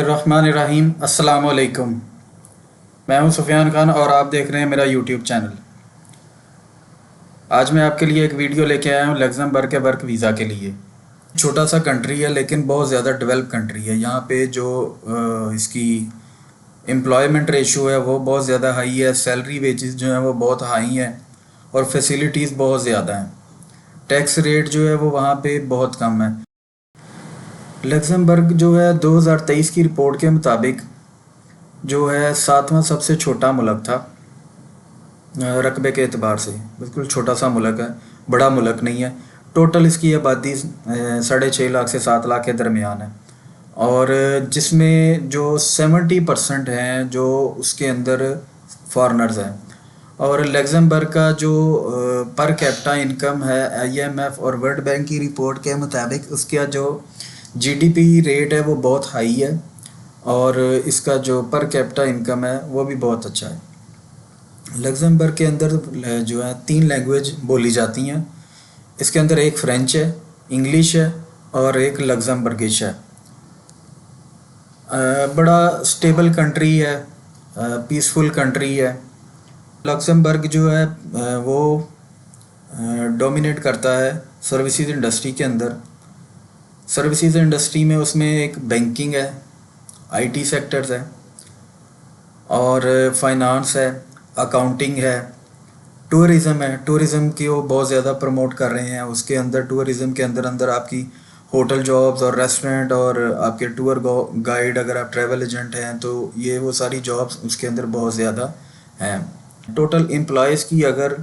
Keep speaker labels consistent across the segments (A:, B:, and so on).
A: रहमानिर्रहीम। अस्सलाम वालेकुम। मैं हूं सुफियान खान और आप देख रहे हैं मेरा यूट्यूब चैनल। आज मैं आपके लिए एक वीडियो लेके आया हूं लग्जमबर्ग के वर्क वीज़ा के लिए। छोटा सा कंट्री है लेकिन बहुत ज़्यादा डेवलप कंट्री है। यहाँ पे जो इसकी एम्प्लॉयमेंट रेशो है वो बहुत ज़्यादा हाई है। सैलरी वेजेस जो हैं वो बहुत हाई हैं और फैसिलिटीज़ बहुत ज़्यादा हैं। टैक्स रेट जो है वो वहाँ पे बहुत कम है। लग्जमबर्ग जो है 2023 की रिपोर्ट के मुताबिक जो है 7वां सबसे छोटा मुल्क था रकबे के एतबार से। बिल्कुल छोटा सा मुल्क है, बड़ा मुल्क नहीं है। टोटल इसकी आबादी 6.5 लाख से 7 लाख के दरमियान है और जिसमें जो 70% हैं जो उसके अंदर फॉरेनर्स हैं। और लग्जमबर्ग का जो पर कैपिटा इनकम है आईएमएफ और वर्ल्ड बैंक की रिपोर्ट के मुताबिक उसका जो जीडीपी रेट है वो बहुत हाई है और इसका जो पर कैपिटा इनकम है वो भी बहुत अच्छा है। लग्जमबर्ग के अंदर जो है 3 लैंग्वेज बोली जाती हैं। इसके अंदर एक फ़्रेंच है, इंग्लिश है और एक लग्जमबर्गिश है। बड़ा स्टेबल कंट्री है, पीसफुल कंट्री है। लग्जमबर्ग जो है वो डोमिनेट करता है सर्विसेज इंडस्ट्री के अंदर। सर्विसेज इंडस्ट्री में उसमें एक बैंकिंग है, आईटी सेक्टर्स है और फाइनेंस है, अकाउंटिंग है, टूरिज़्म है। टूरिज़्म की वो बहुत ज़्यादा प्रमोट कर रहे हैं। उसके अंदर टूरिज़्म के अंदर अंदर आपकी होटल जॉब्स और रेस्टोरेंट और आपके टूर गाइड, अगर आप ट्रैवल एजेंट हैं तो ये वो सारी जॉब्स उसके अंदर बहुत ज़्यादा हैं। टोटल एम्प्लॉयज़ की अगर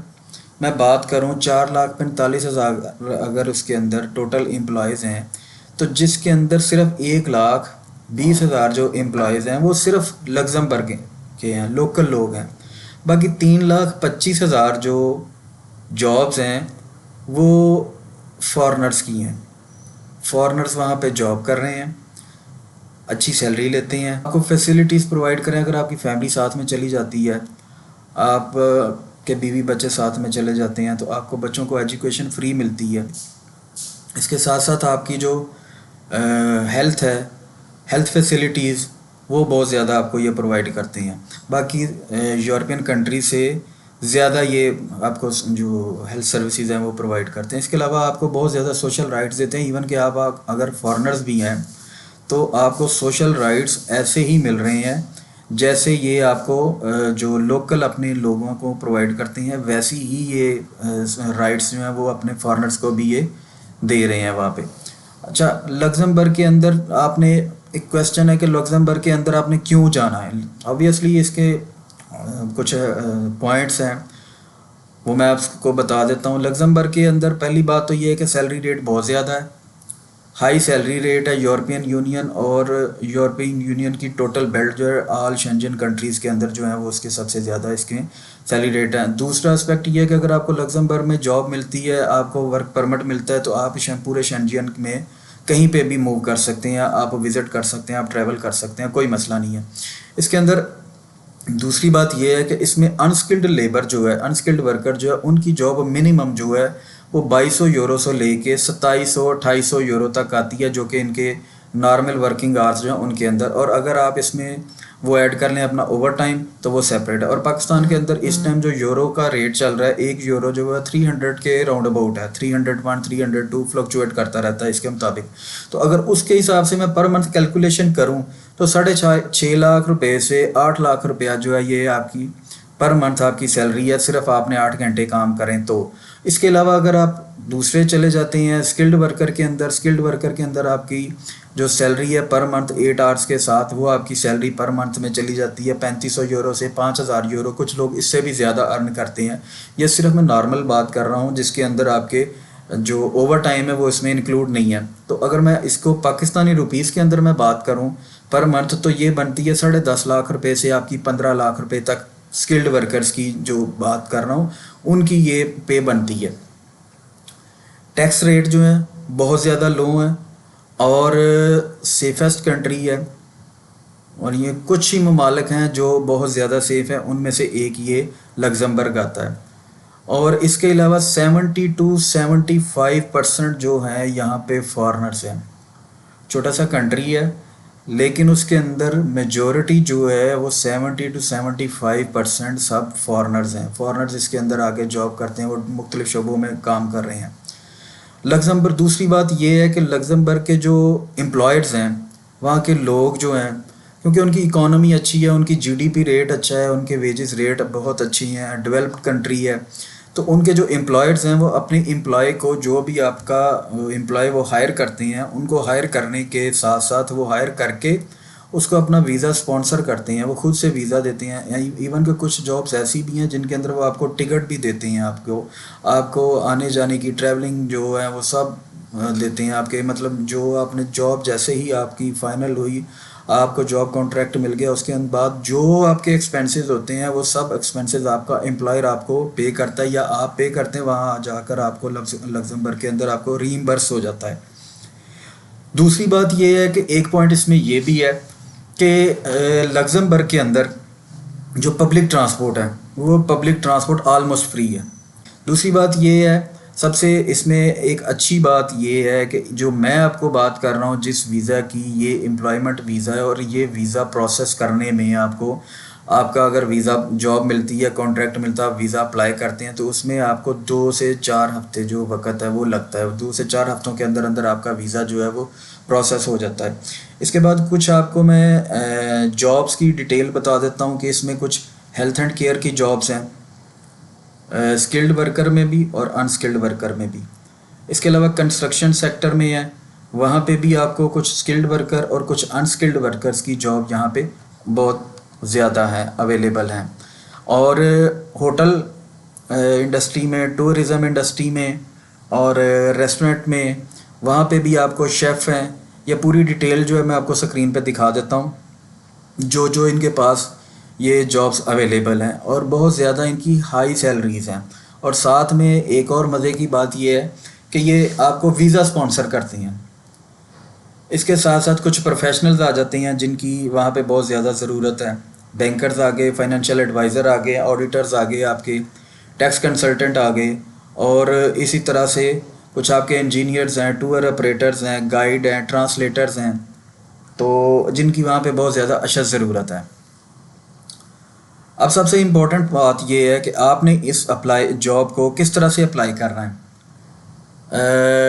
A: मैं बात करूं 4,45,000 अगर उसके अंदर टोटल एम्प्लॉयज़ हैं तो जिसके अंदर सिर्फ 1,20,000 जो एम्प्लॉयज़ हैं वो सिर्फ लग्जमबर्ग के हैं, लोकल लोग हैं। बाकी 3,25,000 जो जॉब्स हैं वो फॉरेनर्स की हैं। फॉरेनर्स वहाँ पे जॉब कर रहे हैं, अच्छी सैलरी लेते हैं, आपको फैसिलिटीज़ प्रोवाइड करें। अगर आपकी फैमिली साथ में चली जाती है, आप के बीवी बच्चे साथ में चले जाते हैं तो आपको बच्चों को एजुकेशन फ्री मिलती है। इसके साथ साथ आपकी जो हेल्थ है, हेल्थ फैसिलिटीज़ वो बहुत ज़्यादा आपको ये प्रोवाइड करते हैं। बाकी यूरोपियन कंट्री से ज़्यादा ये आपको जो हेल्थ सर्विसेज हैं वो प्रोवाइड करते हैं। इसके अलावा आपको बहुत ज़्यादा सोशल राइट्स देते हैं। इवन कि आप अगर फॉरेनर्स भी हैं तो आपको सोशल राइट्स ऐसे ही मिल रहे हैं जैसे ये आपको जो लोकल अपने लोगों को प्रोवाइड करते हैं वैसी ही ये राइट्स जो हैं वो अपने फॉरेनर्स को भी ये दे रहे हैं वहाँ पे। अच्छा, लग्जमबर्ग के अंदर आपने एक क्वेश्चन है कि लग्जमबर्ग के अंदर आपने क्यों जाना है। ऑब्वियसली इसके कुछ पॉइंट्स हैं वो मैं आपको बता देता हूँ। लग्जमबर्ग के अंदर पहली बात तो ये है कि सैलरी रेट बहुत ज़्यादा है, हाई सैलरी रेट है। यूरोपियन यूनियन और यूरोपियन यूनियन की टोटल बेल्ट जो है ऑल शेंजन कंट्रीज़ के अंदर जो है वो उसके सबसे ज़्यादा इसके सैलरी रेट है। दूसरा एस्पेक्ट ये है कि अगर आपको लग्जमबर्ग में जॉब मिलती है, आपको वर्क परमिट मिलता है तो आप पूरे शेंजन में कहीं पे भी मूव कर सकते हैं, आप विज़िट कर सकते हैं, आप ट्रैवल कर सकते हैं, कोई मसला नहीं है। इसके अंदर दूसरी बात यह है कि इसमें अनस्किल्ड लेबर जो है, अनस्किल्ड वर्कर जो है उनकी जॉब मिनिमम जो है वो 2200 यूरो से लेके 2700-2800 यूरो तक आती है, जो कि इनके नॉर्मल वर्किंग आवर्स जो हैं उनके अंदर। और अगर आप इसमें वो ऐड कर लें अपना ओवर टाइम तो वो सेपरेट है। और पाकिस्तान के अंदर इस टाइम जो यूरो का रेट चल रहा है, 1 यूरो जो है 300 के राउंड अबाउट है, 301 302 फ्लक्चुएट करता रहता है इसके मुताबिक। तो अगर उसके हिसाब से मैं पर मंथ कैलकुलेशन करूँ तो 6.5 लाख रुपये से 8 लाख रुपया जो है ये आपकी पर मंथ आपकी सैलरी है, सिर्फ आपने 8 घंटे काम करें तो। इसके अलावा अगर आप दूसरे चले जाते हैं स्किल्ड वर्कर के अंदर, स्किल्ड वर्कर के अंदर आपकी जो सैलरी है पर मंथ 8 आवर्स के साथ वो आपकी सैलरी पर मंथ में चली जाती है 3500 यूरो से 5000 यूरो। कुछ लोग इससे भी ज़्यादा अर्न करते हैं। ये सिर्फ मैं नॉर्मल बात कर रहा हूँ जिसके अंदर आपके जो ओवर टाइम है वो इसमें इंक्लूड नहीं है। तो अगर मैं इसको पाकिस्तानी रुपीज़ के अंदर मैं बात करूँ पर मंथ तो ये बनती है 10.5 लाख रुपये से आपकी 15 लाख रुपये तक। स्किल्ड वर्कर्स की जो बात कर रहा हूँ उनकी ये पे बनती है। टैक्स रेट जो है बहुत ज़्यादा लो है और सेफेस्ट कंट्री है। और ये कुछ ही ममालिक हैं जो बहुत ज़्यादा सेफ़ है, उनमें से एक ये लग्जमबर्ग आता है। और इसके अलावा 70 to 75% जो हैं यहाँ पे फॉरेनर्स हैं। छोटा सा कंट्री है लेकिन उसके अंदर मेजॉरिटी जो है वो 70 to 75% सब फॉरेनर्स हैं। फॉरेनर्स इसके अंदर आके जॉब करते हैं, वो मुख्तलिफ शोबों में काम कर रहे हैं। लग्जमबर्ग, दूसरी बात ये है कि लग्जमबर्ग के जो एम्प्लॉयर्स हैं, वहाँ के लोग जो हैं, क्योंकि उनकी इकोनॉमी अच्छी है, उनकी जीडीपी रेट अच्छा है, उनके वेजेस रेट बहुत अच्छी हैं, डेवलप्ड कंट्री है, तो उनके जो एम्प्लॉयर्स हैं वो अपने एम्प्लॉय को, जो भी आपका एम्प्लॉय वो हायर करते हैं, उनको हायर करने के साथ साथ वो हायर करके उसको अपना वीज़ा स्पॉन्सर करते हैं, वो खुद से वीज़ा देते हैं। इवन कि कुछ जॉब्स ऐसी भी हैं जिनके अंदर वो आपको टिकट भी देते हैं, आपको आने जाने की ट्रैवलिंग जो है वो सब देते हैं आपके, मतलब जो आपने जॉब जैसे ही आपकी फ़ाइनल हुई, आपको जॉब कॉन्ट्रैक्ट मिल गया, उसके बाद जो आपके एक्सपेंसेस होते हैं वो सब एक्सपेंसेस आपका एम्प्लॉयर आपको पे करता है, या आप पे करते हैं, वहाँ जाकर आपको लग्जमबर्ग के अंदर आपको रीइंबर्स हो जाता है। दूसरी बात ये है कि एक पॉइंट इसमें ये भी है कि लग्जमबर्ग के अंदर जो पब्लिक ट्रांसपोर्ट है वो पब्लिक ट्रांसपोर्ट ऑलमोस्ट फ्री है। दूसरी बात ये है, सबसे इसमें एक अच्छी बात ये है कि जो मैं आपको बात कर रहा हूँ जिस वीज़ा की, ये एम्प्लॉयमेंट वीज़ा है, और ये वीज़ा प्रोसेस करने में आपको, आपका अगर वीज़ा जॉब मिलती है, कॉन्ट्रैक्ट मिलता है, आप वीज़ा अप्लाई करते हैं, तो उसमें आपको 2 से 4 हफ्ते जो वक्त है वो लगता है। 2 से 4 हफ्तों के अंदर अंदर आपका वीज़ा जो है वो प्रोसेस हो जाता है। इसके बाद कुछ आपको मैं जॉब्स की डिटेल बता देता हूँ कि इसमें कुछ हेल्थ एंड केयर की जॉब्स हैं, स्किल्ड वर्कर में भी और अनस्किल्ड वर्कर में भी। इसके अलावा कंस्ट्रक्शन सेक्टर में है, वहाँ पे भी आपको कुछ स्किल्ड वर्कर और कुछ अनस्किल्ड वर्कर्स की जॉब यहाँ पे बहुत ज़्यादा है, अवेलेबल हैं। और होटल इंडस्ट्री में, टूरिज़म इंडस्ट्री में और रेस्टोरेंट में, वहाँ पे भी आपको शेफ़ हैं। ये पूरी डिटेल जो है मैं आपको स्क्रीन पे दिखा देता हूँ, जो जो इनके पास ये जॉब्स अवेलेबल हैं, और बहुत ज़्यादा इनकी हाई सैलरीज़ हैं। और साथ में एक और मज़े की बात ये है कि ये आपको वीज़ा स्पॉन्सर करती हैं। इसके साथ साथ कुछ प्रोफेशनल्स आ जाते हैं जिनकी वहाँ पे बहुत ज़्यादा ज़रूरत है। बैंकर्स आ गए, फाइनेंशियल एडवाइज़र आ गए, ऑडिटर्स आ गए, आपके टैक्स कंसल्टेंट आ गए, और इसी तरह से कुछ आपके इंजीनियर्स हैं, टूर ऑपरेटर्स हैं, गाइड हैं, ट्रांसलेटर्स हैं, तो जिनकी वहाँ पे बहुत ज़्यादा अशद ज़रूरत है। अब सबसे इम्पोर्टेंट बात ये है कि आपने इस अप्लाई जॉब को किस तरह से अप्लाई करना है।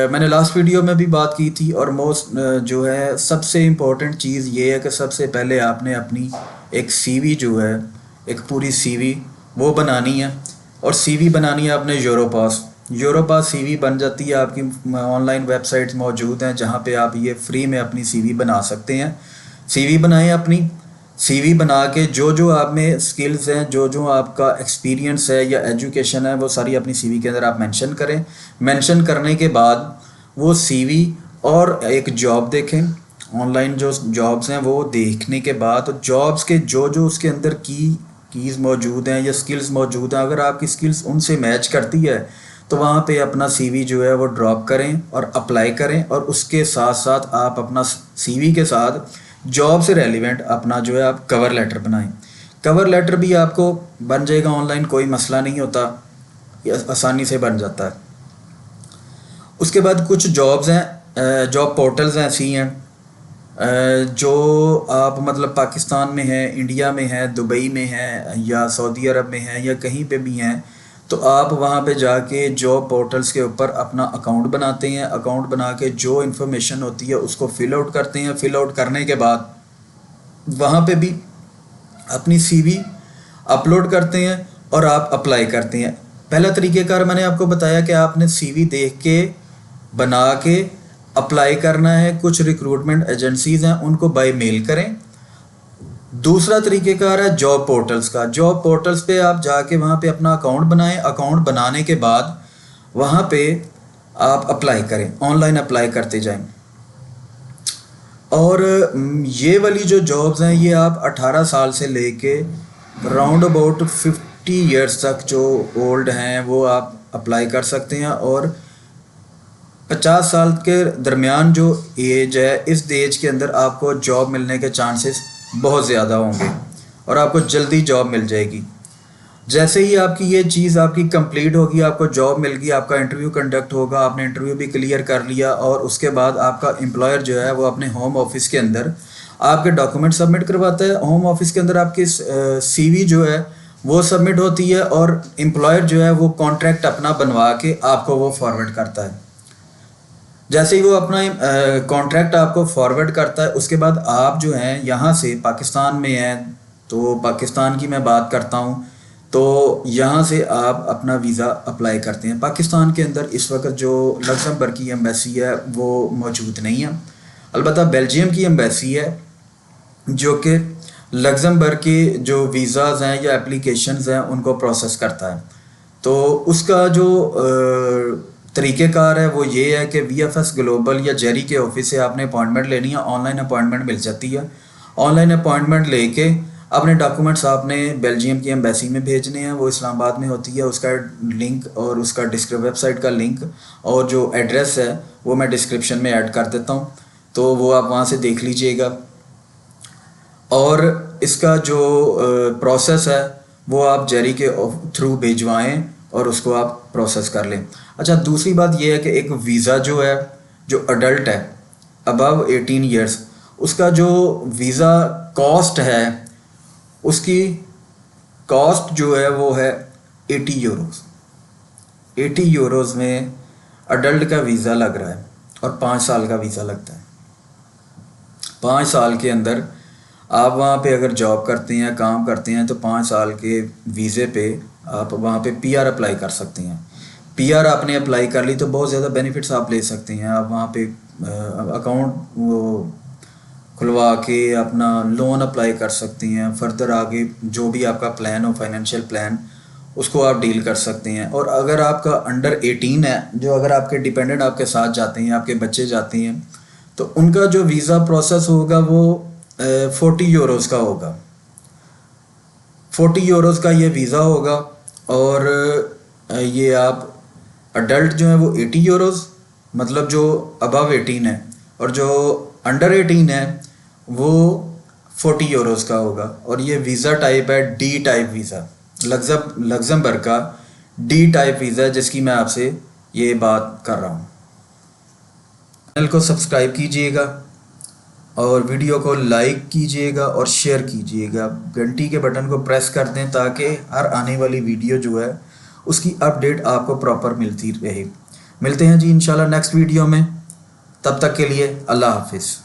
A: मैंने लास्ट वीडियो में भी बात की थी, और मोस्ट जो है सबसे इम्पोर्टेंट चीज़ ये है कि सबसे पहले आपने अपनी एक सीवी जो है, एक पूरी सीवी वो बनानी है। और सीवी बनानी है आपने यूरोपास सीवी बन जाती है आपकी। ऑनलाइन वेबसाइट्स मौजूद हैं जहाँ पे आप ये फ्री में अपनी सीवी बना सकते हैं। सीवी बनाएं, अपनी सीवी बना के जो जो आप में स्किल्स हैं, जो जो आपका एक्सपीरियंस है या एजुकेशन है, वो सारी अपनी सीवी के अंदर आप मेंशन करें। मेंशन करने के बाद वो सीवी और एक जॉब देखें, ऑनलाइन जो जॉब्स हैं वो देखने के बाद जॉब्स के जो जो उसके अंदर कीज़ मौजूद हैं या स्किल्स मौजूद हैं, अगर आपकी स्किल्स उनसे मैच करती है तो वहाँ पे अपना सीवी जो है वो ड्रॉप करें और अप्लाई करें। और उसके साथ साथ आप अपना सीवी के साथ जॉब से रेलिवेंट अपना जो है आप कवर लेटर बनाएं। कवर लेटर भी आपको बन जाएगा ऑनलाइन, कोई मसला नहीं होता, ये आसानी से बन जाता है। उसके बाद कुछ जॉब्स हैं, जॉब पोर्टल्स ऐसी हैं जो आप मतलब पाकिस्तान में है, इंडिया में है, दुबई में है, या सऊदी अरब में है, या कहीं पे भी हैं, तो आप वहाँ पे जाके जॉब पोर्टल्स के ऊपर अपना अकाउंट बनाते हैं। अकाउंट बना के जो इन्फॉर्मेशन होती है उसको फिल आउट करते हैं। फिल आउट करने के बाद वहाँ पे भी अपनी सीवी अपलोड करते हैं और आप अप्लाई करते हैं। पहला तरीक़ेकार मैंने आपको बताया कि आपने सीवी देख के बना के अप्लाई करना है। कुछ रिक्रूटमेंट एजेंसीज़ हैं, उनको बाय मेल करें। दूसरा तरीक़ेकार है जॉब पोर्टल्स का। जॉब पोर्टल्स पे आप जाके वहाँ पे अपना अकाउंट बनाएं। अकाउंट बनाने के बाद वहाँ पे आप अप्लाई करें, ऑनलाइन अप्लाई करते जाएं। और ये वाली जो जॉब्स हैं ये आप 18 साल से लेके राउंड अबाउट 50 ईयर्स तक जो ओल्ड हैं वो आप अप्लाई कर सकते हैं। और 50 साल के दरमियान जो एज है, इस एज के अंदर आपको जॉब मिलने के चांसेस बहुत ज़्यादा होंगे और आपको जल्दी जॉब मिल जाएगी। जैसे ही आपकी ये चीज़ आपकी कंप्लीट होगी, आपको जॉब मिल गई, आपका इंटरव्यू कंडक्ट होगा, आपने इंटरव्यू भी क्लियर कर लिया, और उसके बाद आपका एम्प्लॉयर जो है वो अपने होम ऑफिस के अंदर आपके डॉक्यूमेंट सबमिट करवाता है होम ऑफिस के अंदर, आपकी CV जो है वो सबमिट होती है और एम्प्लॉयर जो है वो कॉन्ट्रैक्ट अपना बनवा के आपको वो फॉरवर्ड करता है। जैसे ही वो अपना कॉन्ट्रैक्ट आपको फॉरवर्ड करता है, उसके बाद आप जो हैं यहाँ से पाकिस्तान में हैं, तो पाकिस्तान की मैं बात करता हूँ, तो यहाँ से आप अपना वीज़ा अप्लाई करते हैं। पाकिस्तान के अंदर इस वक्त जो लक्समबर्ग की एम्बेसी है वो मौजूद नहीं है, अलबत्ता बेल्जियम की एम्बेसी है जो कि लक्समबर्ग के जो वीज़ाज़ हैं या एप्लीकेशंस हैं उनको प्रोसेस करता है। तो उसका जो तरीक़ेकार है वो ये है कि VFS ग्लोबल या जेरी के ऑफिस से आपने अपॉइंटमेंट लेनी है, ऑनलाइन अपॉइंटमेंट मिल जाती है। ऑनलाइन अपॉइंटमेंट लेके अपने डॉक्यूमेंट्स आपने बेल्जियम की एम्बेसी में भेजने हैं, वो इस्लामाबाद में होती है। उसका लिंक और उसका वेबसाइट का लिंक और जो एड्रेस है वो मैं डिस्क्रिप्शन में ऐड कर देता हूँ, तो वो आप वहाँ से देख लीजिएगा। और इसका जो प्रोसेस है वो आप जेरी के थ्रू भिजवाएं और उसको आप प्रोसेस कर लें। अच्छा, दूसरी बात ये है कि एक वीज़ा जो है, जो अडल्ट है अबव 18 ईयर्स, उसका जो वीज़ा कॉस्ट है, उसकी कॉस्ट जो है वो है 80 यूरोज़। 80 यूरोज़ में अडल्ट का वीज़ा लग रहा है और 5 साल का वीज़ा लगता है। 5 साल के अंदर आप वहाँ पे अगर जॉब करते हैं, काम करते हैं, तो 5 साल के वीज़े पे आप वहाँ पे PR अप्लाई कर सकते हैं। PR आपने अप्लाई कर ली तो बहुत ज़्यादा बेनिफिट्स आप ले सकते हैं। आप वहाँ पे अकाउंट वो खुलवा के अपना लोन अप्लाई कर सकते हैं। फर्दर आगे जो भी आपका प्लान हो, फाइनेंशियल प्लान, उसको आप डील कर सकते हैं। और अगर आपका अंडर 18 है, जो अगर आपके डिपेंडेंट आपके साथ जाते हैं, आपके बच्चे जाते हैं, तो उनका जो वीज़ा प्रोसेस होगा वो 40 यूरोज़ का होगा। 40 यूरोज़ का ये वीज़ा होगा। और ये आप अडल्ट जो है वो 80 यूरोज़, मतलब जो अबव 18 है, और जो अंडर 18 है वो 40 यूरोज़ का होगा। और ये वीज़ा टाइप है D टाइप वीज़ा, लक्समबर्ग का D टाइप वीज़ा है, जिसकी मैं आपसे ये बात कर रहा हूँ। चैनल को सब्सक्राइब कीजिएगा और वीडियो को लाइक कीजिएगा और शेयर कीजिएगा। घंटी के बटन को प्रेस कर दें ताकि हर आने वाली वीडियो जो है उसकी अपडेट आपको प्रॉपर मिलती रहे। मिलते हैं जी इंशाल्लाह नेक्स्ट वीडियो में, तब तक के लिए अल्लाह हाफिज़।